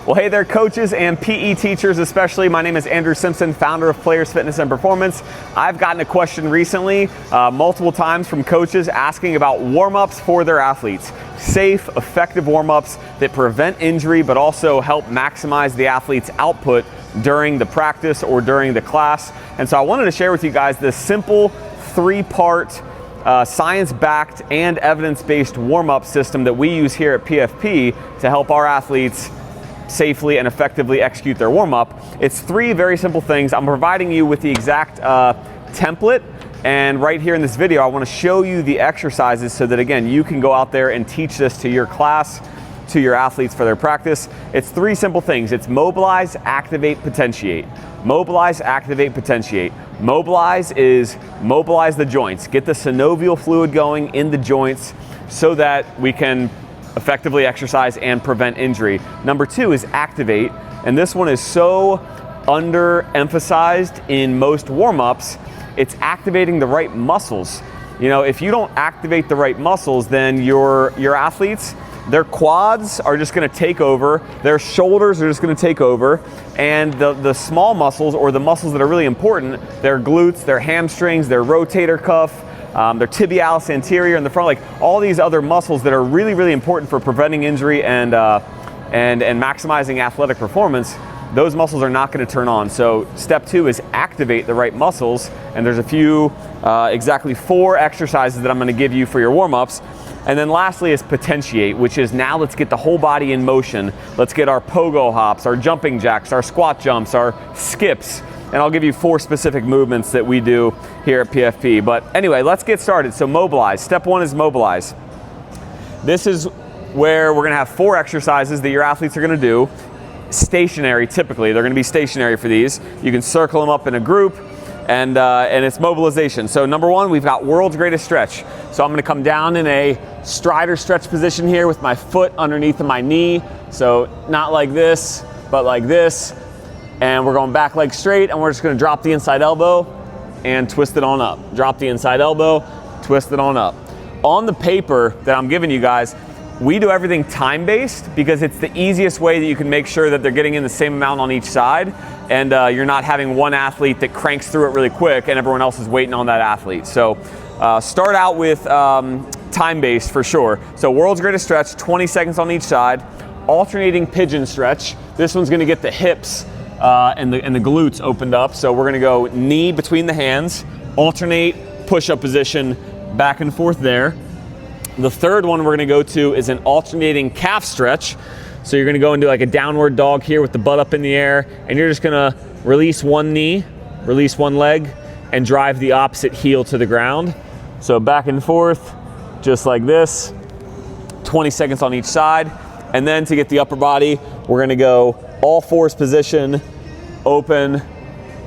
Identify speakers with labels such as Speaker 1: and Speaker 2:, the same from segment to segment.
Speaker 1: Well, hey there, coaches and PE teachers especially. My name is Andrew Simpson, founder of Players Fitness and Performance. I've gotten a question recently, multiple times from coaches asking about warm-ups for their athletes. Safe, effective warm-ups that prevent injury but also help maximize the athlete's output during the practice or during the class. And so I wanted to share with you guys this simple three-part science-backed and evidence-based warm-up system that we use here at PFP to help our athletes safely and effectively execute their warm-up. It's three very simple things. I'm providing you with the exact template, and right here in this video I want to show you the exercises so that again you can go out there and teach this to your class, to your athletes for their practice. It's three simple things. It's mobilize, activate, potentiate. Mobilize, activate, potentiate. Mobilize is mobilize the joints, get the synovial fluid going in the joints so that we can effectively exercise and prevent injury. Number two is activate, and this one is so underemphasized in most warm-ups. It's activating the right muscles. You know, if you don't activate the right muscles, then your athletes, their quads are just gonna take over, their shoulders are just gonna take over, and the small muscles, or the muscles that are really important, their glutes, their hamstrings, their rotator cuff, their tibialis anterior in the front, like all these other muscles that are really, really important for preventing injury and maximizing athletic performance, those muscles are not going to turn on. So step two is activate the right muscles, and there's a few, exactly 4 exercises that I'm going to give you for your warm-ups. And then lastly is potentiate, which is now let's get the whole body in motion. Let's get our pogo hops, our jumping jacks, our squat jumps, our skips. And I'll give you 4 specific movements that we do here at PFP. But anyway, let's get started. So mobilize. Step 1 is mobilize. This is where we're gonna have 4 exercises that your athletes are gonna do. Stationary, typically. They're gonna be stationary for these. You can circle them up in a group, and it's mobilization. So number 1, we've got world's greatest stretch. So I'm gonna come down in a strider stretch position here with my foot underneath of my knee. So not like this, but like this. And we're going back leg straight, and we're just gonna drop the inside elbow and twist it on up. Drop the inside elbow, twist it on up. On the paper that I'm giving you guys, we do everything time-based because it's the easiest way that you can make sure that they're getting in the same amount on each side, and you're not having one athlete that cranks through it really quick and everyone else is waiting on that athlete. So start out with time-based for sure. So world's greatest stretch, 20 seconds on each side. Alternating pigeon stretch. This one's gonna get the hips and the glutes opened up. So we're gonna go knee between the hands, alternate push-up position back and forth there. The third one we're gonna go to is an alternating calf stretch. So you're gonna go into like a downward dog here with the butt up in the air, and you're just gonna release one knee, release one leg, and drive the opposite heel to the ground. So back and forth, just like this, 20 seconds on each side. And then to get the upper body, we're gonna go all fours position, open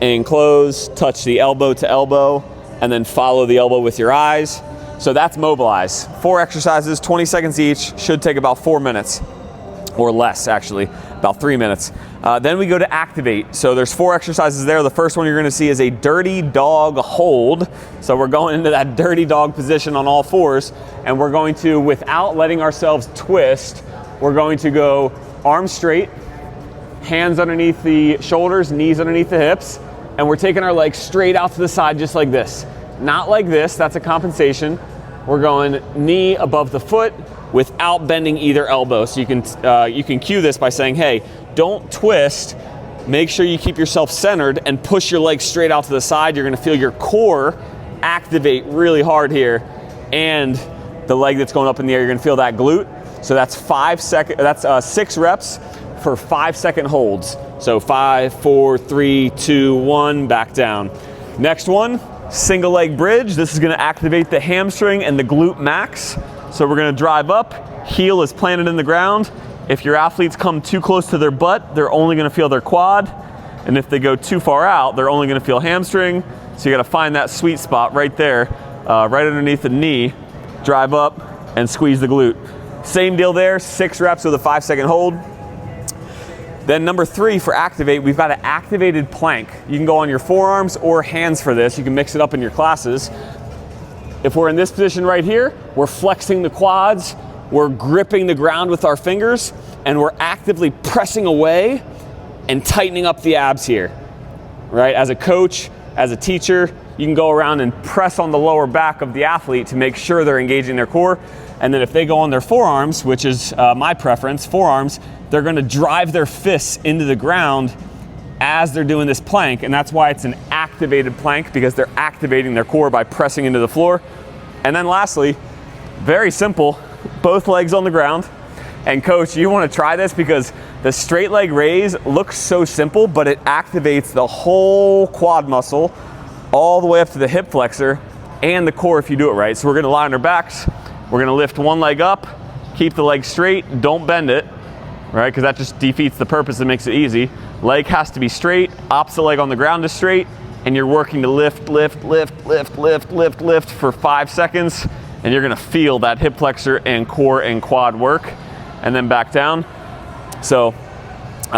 Speaker 1: and close, touch the elbow to elbow, and then follow the elbow with your eyes. So that's mobilize. 4 exercises, 20 seconds each, should take about 4 minutes, or less actually, about 3 minutes. Then we go to activate. So there's 4 exercises there. The first one you're gonna see is a dirty dog hold. So we're going into that dirty dog position on all fours, and we're going to, without letting ourselves twist, we're going to go arms straight, hands underneath the shoulders, knees underneath the hips, and we're taking our legs straight out to the side just like this. Not like this, that's a compensation. We're going knee above the foot without bending either elbow. So you can cue this by saying, hey, don't twist, make sure you keep yourself centered and push your legs straight out to the side. You're gonna feel your core activate really hard here, and the leg that's going up in the air, you're gonna feel that glute. So that's 6 reps for 5-second holds. So 5, 4, 3, 2, 1, back down. Next one, single leg bridge. This is gonna activate the hamstring and the glute max. So we're gonna drive up, heel is planted in the ground. If your athletes come too close to their butt, they're only gonna feel their quad. And if they go too far out, they're only gonna feel hamstring. So you gotta find that sweet spot right there, right underneath the knee, drive up and squeeze the glute. Same deal there, 6 reps with a 5-second hold. Then number 3 for activate, we've got an activated plank. You can go on your forearms or hands for this. You can mix it up in your classes. If we're in this position right here, we're flexing the quads, we're gripping the ground with our fingers, and we're actively pressing away and tightening up the abs here, right? As a coach, as a teacher, you can go around and press on the lower back of the athlete to make sure they're engaging their core. And then if they go on their forearms, which is my preference, forearms, they're gonna drive their fists into the ground as they're doing this plank. And that's why it's an activated plank, because they're activating their core by pressing into the floor. And then lastly, very simple, both legs on the ground. And coach, you wanna try this because the straight leg raise looks so simple, but it activates the whole quad muscle all the way up to the hip flexor and the core if you do it right. So we're gonna lie on our backs. We're gonna lift one leg up, keep the leg straight, don't bend it, right? Because that just defeats the purpose and makes it easy. Leg has to be straight, opposite leg on the ground is straight, and you're working to lift for 5 seconds, and you're gonna feel that hip flexor and core and quad work, and then back down. So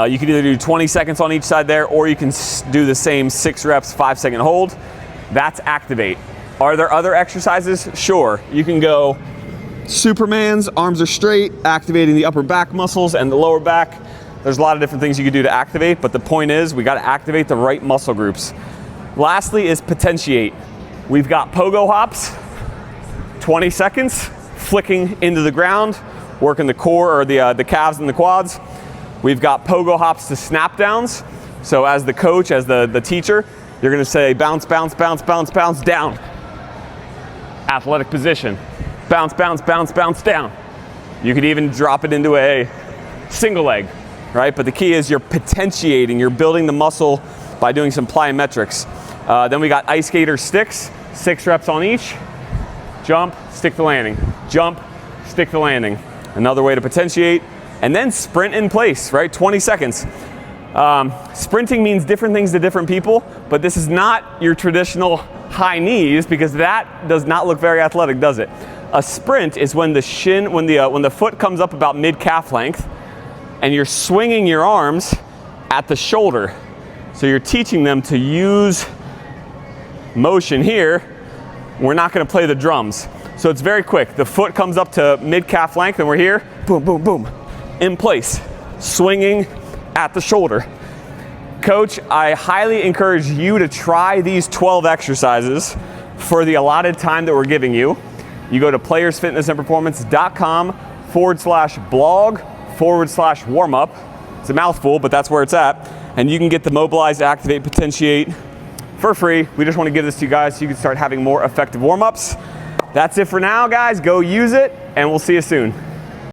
Speaker 1: you can either do 20 seconds on each side there, or you can do the same 6 reps, 5-second hold. That's activate. Are there other exercises? Sure. You can go Superman's, arms are straight, activating the upper back muscles and the lower back. There's a lot of different things you can do to activate, but the point is we gotta activate the right muscle groups. Lastly is potentiate. We've got pogo hops, 20 seconds, flicking into the ground, working the core or the calves and the quads. We've got pogo hops to snap downs. So as the coach, as the teacher, you're gonna say bounce, bounce, bounce, bounce, bounce, down. Athletic position. Bounce, bounce, bounce, bounce, down. You could even drop it into a single leg, right? But the key is you're potentiating, you're building the muscle by doing some plyometrics. Then we got ice skater sticks, 6 reps on each. Jump, stick the landing. Jump, stick the landing. Another way to potentiate. And then sprint in place, right? 20 seconds. Sprinting means different things to different people, but this is not your traditional high knees, because that does not look very athletic, does it? A sprint is when the shin, when the foot comes up about mid-calf length, and you're swinging your arms at the shoulder. So you're teaching them to use motion here. We're not gonna play the drums. So it's very quick. The foot comes up to mid-calf length and we're here, boom, boom, boom, in place, swinging at the shoulder. Coach, I highly encourage you to try these 12 exercises for the allotted time that we're giving you. You go to playersfitnessandperformance.com/blog/warmup. It's a mouthful, but that's where it's at. And you can get the Mobilize, Activate, Potentiate for free. We just want to give this to you guys so you can start having more effective warm-ups. That's it for now, guys. Go use it, and we'll see you soon.